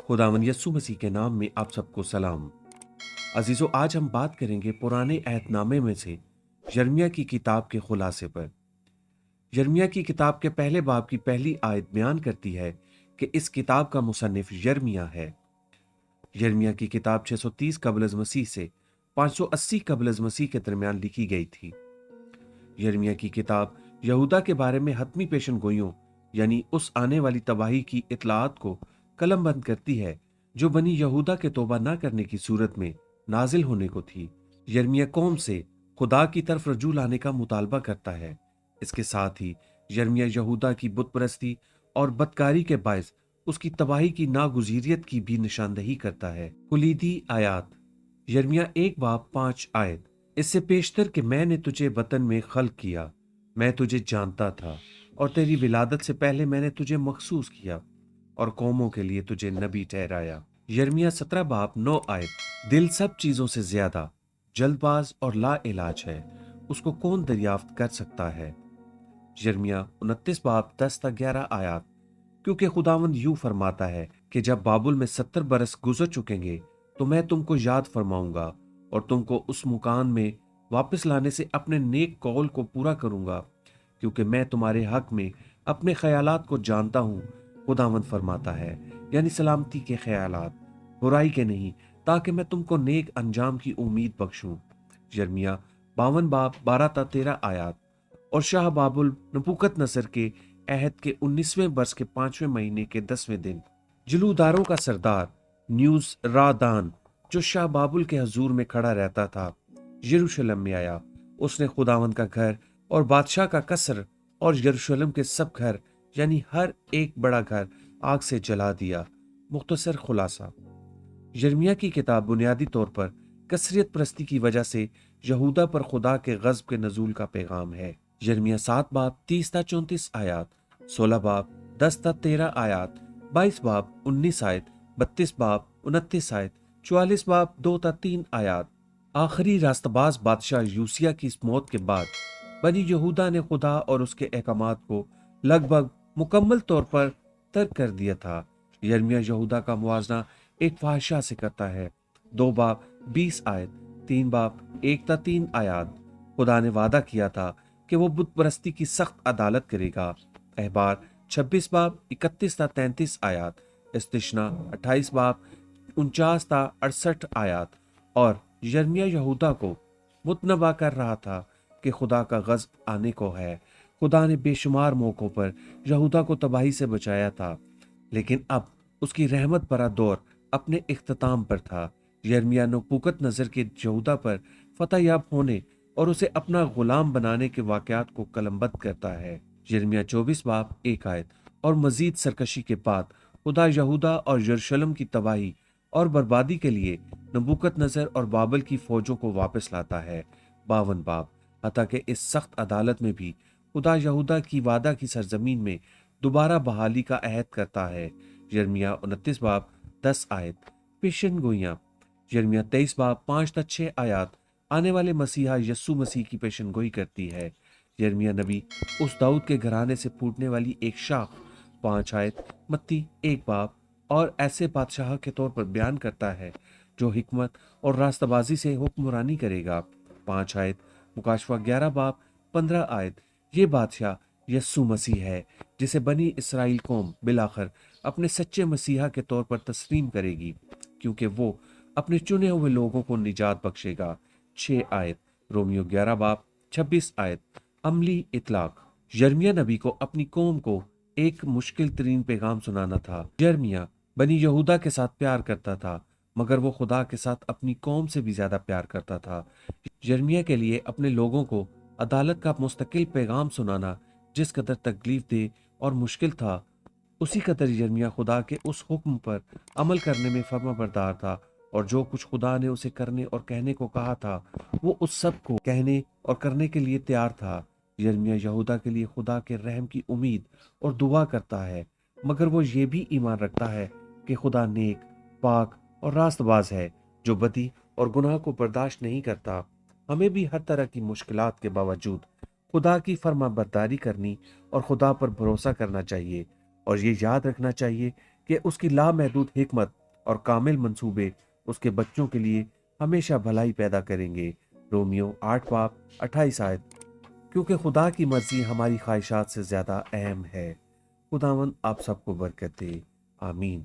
खुदावन यस्सु मसीह के नाम में आप सबको सलाम। अजीजों, आज हम बात करेंगे पुराने अहदनामे में से यिर्मयाह की किताब के खुलासे पर। यिर्मयाह की किताब के पहले बाब की पहली आयत बयान करती है कि इस किताब का मुसन्निफ यिर्मयाह है। यिर्मयाह की किताब 630 कबल मसीह से 580 कबल मसीह के दरमियान लिखी गई थी। यिर्मयाह की किताब यहूदा के बारे में हतमी पेशन गोइयों यानी उस आने वाली तबाही की इतलात को कलमबंद करती है जो बनी यहूदा के तौबा न करने की सूरत में नाजिल होने को थी। यिर्मयाह कौम से खुदा की तरफ रजू लाने का मुतालबा करता है। इसके साथ ही यिर्मयाह यहूदा की बुत परस्ती और बदकारी के बायस उसकी तबाही की नागुजीरियत की भी निशानदही करता है। कुलीदी आयात यिर्मयाह 1 बाब 5 आयत। इससे पेशतर कि मैंने तुझे वतन में खल्क किया, मैं तुझे जानता था और तेरी विलादत से पहले मैंने तुझे मखसूस किया और कौमों के लिए तुझे नबी ठहराया। यिर्मयाह 17 बाब 9 आयत। दिल सब चीजों से ज्यादा जल्दबाज और ला इलाज है, उसको कौन दरियाफ्त कर सकता है। यिर्मयाह 29 बाब 10 तक 11 आयत। क्योंकि खुदावंद यूं फरमाता है कि जब बाबुल में 70 बरस गुजर चुकेंगे तो मैं तुमको याद फरमाऊंगा और तुमको उस मुकान में वापस लाने से अपने नेक कौल को पूरा करूंगा, क्योंकि मैं तुम्हारे हक में अपने ख्यालात को जानता हूं, खुदावंद फरमाता है, यानी सलामती के ख्यालात, बुराई के नहीं, ताकि मैं तुमको नेक अंजाम की उम्मीद बख्शूं। यिर्मयाह 52 बाब 12 तक 13 आयत। और शाह बाबुल नबूकत नसर के अहद के 19वें वर्ष के 5वें महीने के 10वें दिन जलूदारों का सरदार न्यूज रादान, जो शाह बाबुल के हजूर में खड़ा रहता था, यरूशलेम में आया। उसने खुदावंद का घर और बादशाह का कसर और यरूशलेम के सब घर यानी हर एक बड़ा घर आग से जला दिया। मुख्तसर खुलासा, यिर्मयाह की किताब बुनियादी तौर पर कसरियत परस्ती की वजह से यहूदा पर खुदा के गज़ब के नजूल का पैगाम है। यिर्मयाह 7 बाब 30 तक 34 आयत, 16 बाब 10 तक 13 आयत, 22 बाब 19 आयत, 32 बाब 29 आयत, 44 बाब 2 तक 3 आयत। आखिरी रास्तबाज बादशाह यूसिया की इस मौत के बाद बनी यहूदा ने खुदा और उसके अहकामात को लगभग मुकम्मल तौर पर तर्क कर दिया था। यिर्मयाह यहूदा का मुआवजा एक फाहिशा से करता है। 2 बाब 20 आयत, 3 बाब 1 तक 3 आयत। खुदा ने वादा किया था कि वो बुत परस्ती की सख्त अदालत करेगा। अहबार 26 बाब 31 तक 33 आयत, इस्तिशना 28 बाब 49 तक 68 आयत। और यिर्मयाह यहूदा को मुतनबा कर रहा था कि खुदा का गज़ब आने को है। खुदा ने बेशुमार मौकों पर यहूदा को तबाही से बचाया था, लेकिन अब उसकी रहमत भरा दौर अपने इख्तिताम पर था। यिर्मयाह नबूकत नजर के यहूदा पर फतह याब होने और उसे अपना गुलाम बनाने के वाकयात को कलमबंद करता है। यिर्मयाह 24 बाब 1 आयत। और मजीद सरकशी के बाद खुदा यहूदा और यरूशलेम की तबाही और बर्बादी के लिए नबूकत नजर और बाबल की फौजों को वापस लाता है। 52 बाब। हत्ता कि इस सख्त अदालत में भी खुदा यहूदा की वादा की सरजमीन में दोबारा बहाली का अहद करता है। यिर्मयाह 29 बाब 10 आयत। पेशन गोइयां, यिर्मयाह 23 बाब 5 तक 6 आयत आने वाले मसीहा यस्सु मसीह की पेशन गोई करती है। यिर्मयाह नबी उस दाऊद के घराने से फूटने वाली एक शाख 5 आयत। मत्ती 1 बाब और ऐसे बादशाह के तौर पर बयान करता है जो हिकमत और रास्तबाजी से हुक्मरानी करेगा। 5 आयत। मुकाशवा 11 बाब 15 आयत। ये बादशाह यस्सु मसीह है जिसे बनी इसराइल कौम बिलाखिर अपने सच्चे मसीहा के तौर पर तस्लीम करेगी, क्योंकि वो अपने चुने हुए लोगों को निजात बख्शेगा। 6 आयत। रोमियो 11 बाब 26 आयत। अमली इतलाक, यिर्मयाह नबी को अपनी कौम को एक मुश्किल तरीन पैगाम सुनाना था। यिर्मयाह बनी यहूदा के साथ प्यार करता था, मगर वो खुदा के साथ अपनी कौम से भी ज्यादा प्यार करता था। यिर्मयाह के लिए अपने लोगों को अदालत का मुस्तकिल पैगाम सुनाना जिस कदर तकलीफ दे और मुश्किल था, उसी कदर यिर्मयाह खुदा के उस हुक्म पर अमल करने में फर्माबरदार था, और जो कुछ खुदा ने उसे करने और कहने को कहा था वो उस सब को कहने और करने के लिए तैयार था। यिर्मयाह यहूदा के लिए खुदा के रहम की उम्मीद और दुआ करता है, मगर वो ये भी ईमान रखता है कि खुदा नेक, पाक और रास्तबाज है जो बदी और गुनाह को बर्दाश्त नहीं करता। हमें भी हर तरह की मुश्किलात के बावजूद खुदा की फर्माबरदारी करनी और खुदा पर भरोसा करना चाहिए, और ये याद रखना चाहिए کہ اس کی لامحدود حکمت اور کامل منصوبے اس کے بچوں کے لیے ہمیشہ بھلائی پیدا کریں گے۔ رومیو 8:28 کیونکہ خدا کی مرضی ہماری خواہشات سے زیادہ اہم ہے۔ خداوند آپ سب کو برکت دے، آمین۔